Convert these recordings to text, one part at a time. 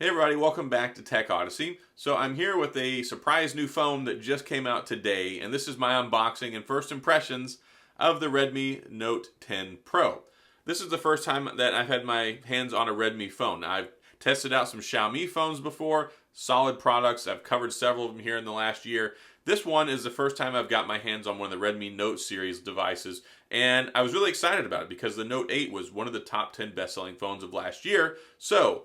Hey everybody, welcome back to TechOdyssey. So I'm here with a surprise new phone that just came out today, and this is my unboxing and first impressions of the Redmi Note 10 Pro. This is the first time that I've had my hands on a Redmi phone. I've tested out some Xiaomi phones before, solid products. I've covered several of them here in the last year. This one is the first time I've got my hands on one of the Redmi Note series devices, and I was really excited about it because the Note 8 was one of the top 10 best-selling phones of last year. So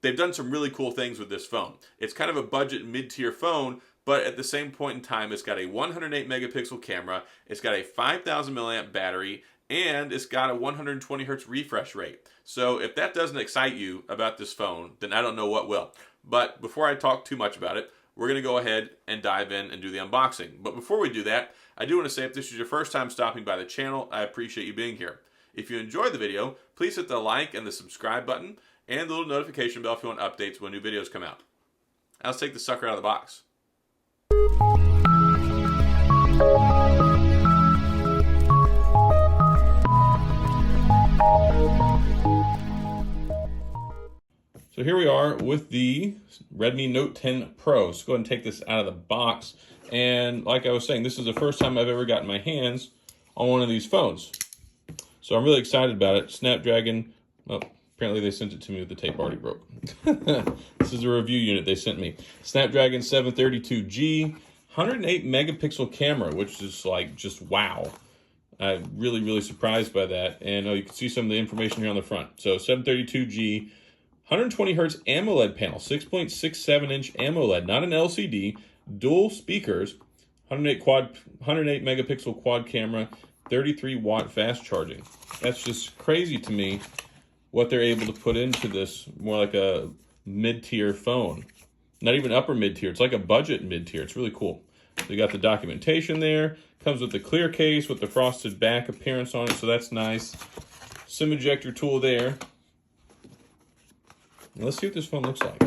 they've done some really cool things with this phone. It's kind of a budget mid-tier phone, but at the same point in time, it's got a 108 megapixel camera, it's got a 5,000 milliamp battery, and it's got a 120 hertz refresh rate. So if that doesn't excite you about this phone, then I don't know what will. But before I talk too much about it, we're going to go ahead and dive in and do the unboxing. But before we do that, I do want to say if this is your first time stopping by the channel, I appreciate you being here. If you enjoyed the video, please hit the like and the subscribe button and the little notification bell if you want updates when new videos come out. Now let's take the sucker out of the box. So here we are with the Redmi Note 10 Pro. So go ahead and take this out of the box. And like I was saying, this is the first time I've ever gotten my hands on one of these phones. So I'm really excited about it. Snapdragon, well, apparently they sent it to me with the tape already broke. This is a review unit they sent me. Snapdragon 732G, 108 megapixel camera, which is like just wow. I'm really surprised by that. And you can see some of the information here on the front. So 732G, 120 hertz AMOLED panel, 6.67 inch AMOLED, not an LCD, dual speakers, 108 megapixel quad camera, 33 watt fast charging. That's just crazy to me what they're able to put into this, more like a mid-tier phone. Not even upper mid-tier, it's like a budget mid-tier. It's really cool. So you got the documentation there, comes with the clear case with the frosted back appearance on it, so that's nice. SIM ejector tool there. Let's see what this phone looks like.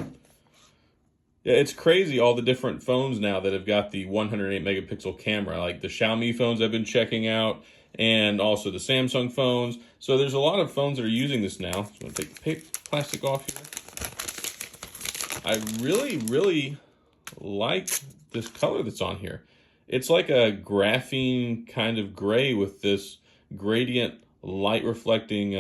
Yeah, it's crazy all the different phones now that have got the 108 megapixel camera, like the Xiaomi phones I've been checking out, and also the Samsung phones. So there's a lot of phones that are using this now. So I'm going to take the plastic off here. I really like this color that's on here. It's like a graphene kind of gray with this gradient light reflecting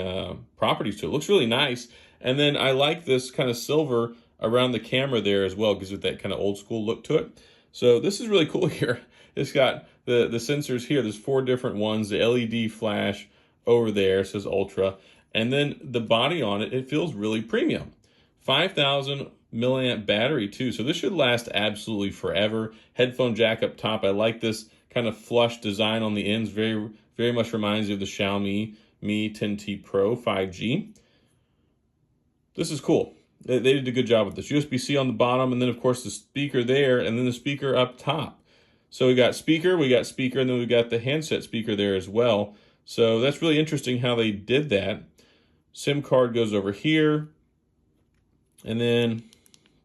properties to it. It looks really nice. And then I like this kind of silver around the camera there as well, gives it that kind of old school look to it. So this is really cool here. It's got the sensors here. There's 4 different ones. The LED flash over there says Ultra. And then the body on it, it feels really premium. 5,000 milliamp battery too. So this should last absolutely forever. Headphone jack up top. I like this kind of flush design on the ends. Very much reminds you of the Xiaomi Mi 10T Pro 5G. This is cool. They did a good job with this. USB-C on the bottom, and then of course the speaker there, and then the speaker up top. So we got speaker, and then we got the handset speaker there as well. So that's really interesting how they did that. SIM card goes over here, and then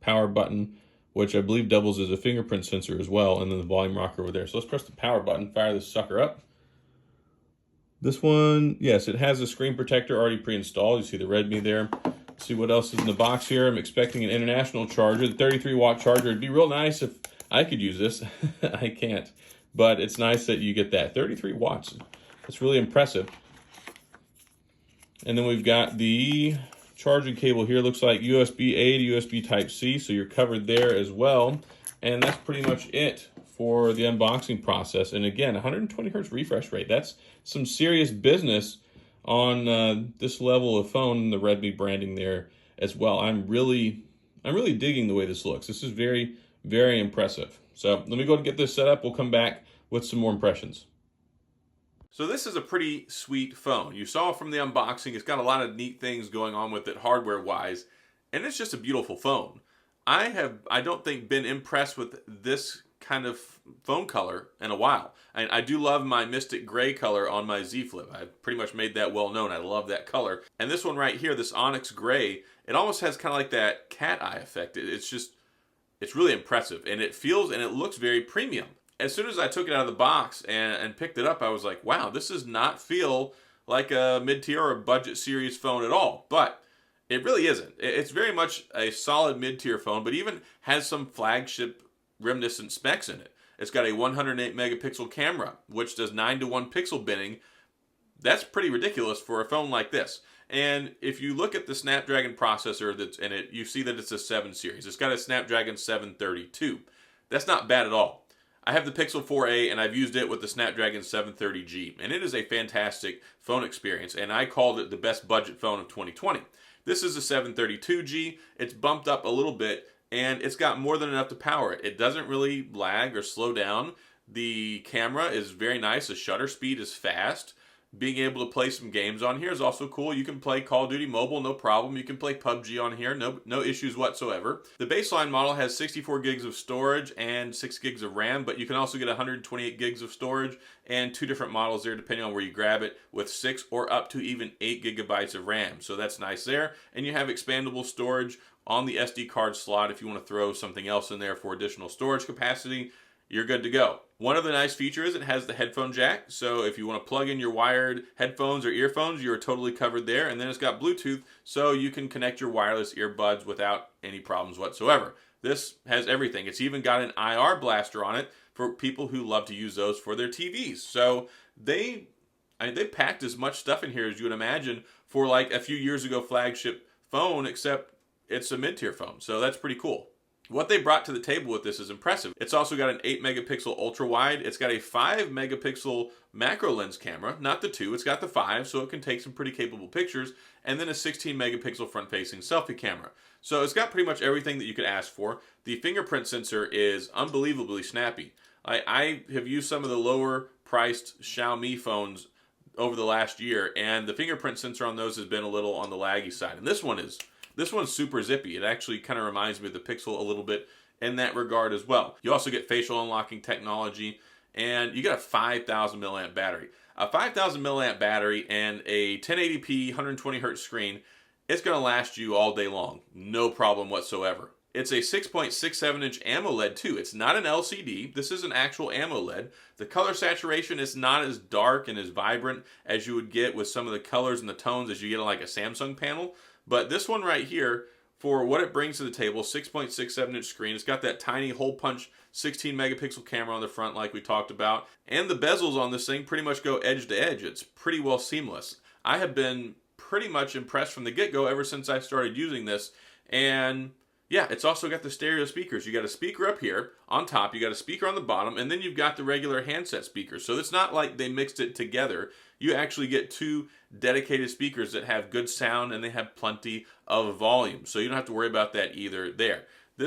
power button, which I believe doubles as a fingerprint sensor as well, and then the volume rocker over there. So let's press the power button, fire this sucker up. This one, yes, it has a screen protector already pre-installed. You see the Redmi there. Let's see what else is in the box here. I'm expecting an international charger, the 33 watt charger. It'd be real nice if I could use this. I can't, but it's nice that you get that 33 watts. That's really impressive. And then we've got the charging cable here. Looks like USB-A to USB Type-C, so you're covered there as well. And that's pretty much it for the unboxing process. And again, 120 hertz refresh rate. That's some serious business on this level of phone, the Redmi branding there as well. I'm really digging the way this looks. This is very impressive. So let me go and get this set up. We'll come back with some more impressions. So this is a pretty sweet phone. You saw from the unboxing, it's got a lot of neat things going on with it hardware-wise, and it's just a beautiful phone. I don't think been impressed with this kind of phone color in a while. And I do love my Mystic Gray color on my Z Flip. I've pretty much made that well known. I love that color. And this one right here, this Onyx Gray, it almost has kind of like that cat eye effect. It's really impressive. And it feels and it looks very premium. As soon as I took it out of the box and picked it up, I was like, wow, this does not feel like a mid-tier or a budget series phone at all. But It really isn't. It's very much a solid mid-tier phone, but even has some flagship reminiscent specs in it. It's got a 108 megapixel camera, which does 9:1 pixel binning. That's pretty ridiculous for a phone like this. And if you look at the Snapdragon processor that's in it, you see that it's a 7 series. It's got a Snapdragon 732. That's not bad at all. I have the Pixel 4a and I've used it with the Snapdragon 730G, and it is a fantastic phone experience, and I called it the best budget phone of 2020. This is a 732G. It's bumped up a little bit, and it's got more than enough to power it. It doesn't really lag or slow down. The camera is very nice. The shutter speed is fast. Being able to play some games on here is also cool. You can play Call of Duty Mobile, no problem. You can play PUBG on here, no issues whatsoever. The baseline model has 64 gigs of storage and 6 gigs of RAM, but you can also get 128 gigs of storage and 2 different models there depending on where you grab it, with 6 or up to even 8 gigabytes of RAM. So that's nice there. And you have expandable storage on the SD card slot if you want to throw something else in there for additional storage capacity. You're good to go. One of the nice features is it has the headphone jack, so if you want to plug in your wired headphones or earphones, you're totally covered there. And then it's got Bluetooth, so you can connect your wireless earbuds without any problems whatsoever. This has everything. It's even got an IR blaster on it for people who love to use those for their TVs. So they packed as much stuff in here as you would imagine for like a few years ago flagship phone, except it's a mid-tier phone. So that's pretty cool. What they brought to the table with this is impressive. It's also got an 8 megapixel ultra wide. It's got a 5 megapixel macro lens camera, not the 2, it's got the 5, so it can take some pretty capable pictures, and then a 16 megapixel front facing selfie camera. So it's got pretty much everything that you could ask for. The fingerprint sensor is unbelievably snappy. I have used some of the lower priced Xiaomi phones over the last year, and the fingerprint sensor on those has been a little on the laggy side. And this one's super zippy. It actually kind of reminds me of the Pixel a little bit in that regard as well. You also get facial unlocking technology, and you get a 5,000 milliamp battery. A 5,000 milliamp battery and a 1080p 120 hertz screen, it's going to last you all day long. No problem whatsoever. It's a 6.67 inch AMOLED too. It's not an LCD. This is an actual AMOLED. The color saturation is not as dark and as vibrant as you would get with some of the colors and the tones as you get on like a Samsung panel. But this one right here, for what it brings to the table, 6.67 inch screen. It's got that tiny hole punch 16 megapixel camera on the front like we talked about. And the bezels on this thing pretty much go edge to edge. It's pretty well seamless. I have been pretty much impressed from the get-go ever since I started using this. And yeah, it's also got the stereo speakers. You got a speaker up here on top, you got a speaker on the bottom, and then you've got the regular handset speakers. So it's not like they mixed it together. You actually get 2 dedicated speakers that have good sound and they have plenty of volume. So you don't have to worry about that either there. They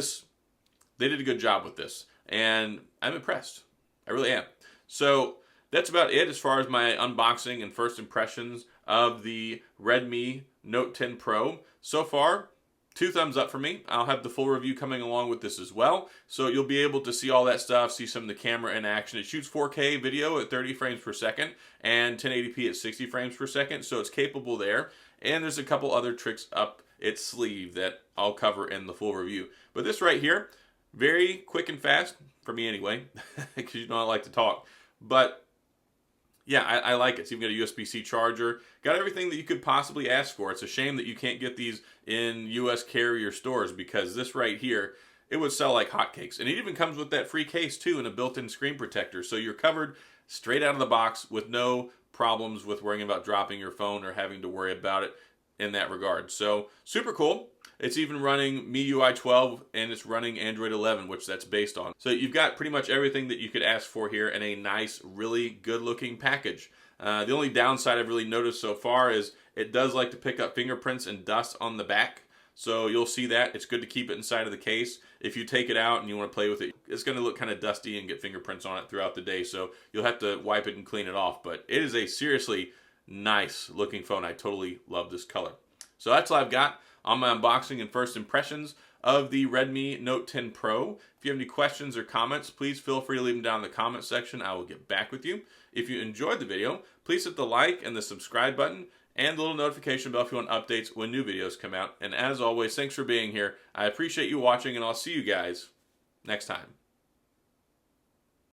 did a good job with this, and I'm impressed. I really am. So that's about it as far as my unboxing and first impressions of the Redmi Note 10 Pro. So far, 2 thumbs up for me. I'll have the full review coming along with this as well. So you'll be able to see all that stuff, see some of the camera in action. It shoots 4K video at 30 frames per second and 1080p at 60 frames per second. So it's capable there. And there's a couple other tricks up its sleeve that I'll cover in the full review. But this right here, very quick and fast, for me anyway, because you know I like to talk. But yeah, I like it. It's even got a USB-C charger. Got everything that you could possibly ask for. It's a shame that you can't get these in U.S. carrier stores, because this right here, it would sell like hotcakes. And it even comes with that free case too and a built-in screen protector. So you're covered straight out of the box with no problems with worrying about dropping your phone or having to worry about it in that regard. So super cool. It's even running MIUI 12 and it's running Android 11, which that's based on. So you've got pretty much everything that you could ask for here in a nice, really good looking package. The only downside I've really noticed so far is it does like to pick up fingerprints and dust on the back. So you'll see that. It's good to keep it inside of the case. If you take it out and you want to play with it, it's going to look kind of dusty and get fingerprints on it throughout the day. So you'll have to wipe it and clean it off. But it is a seriously nice looking phone. I totally love this color. So that's all I've got on my unboxing and first impressions of the Redmi Note 10 Pro. If you have any questions or comments, please feel free to leave them down in the comment section. I will get back with you. If you enjoyed the video, please hit the like and the subscribe button and the little notification bell if you want updates when new videos come out. And as always, thanks for being here. I appreciate you watching, and I'll see you guys next time.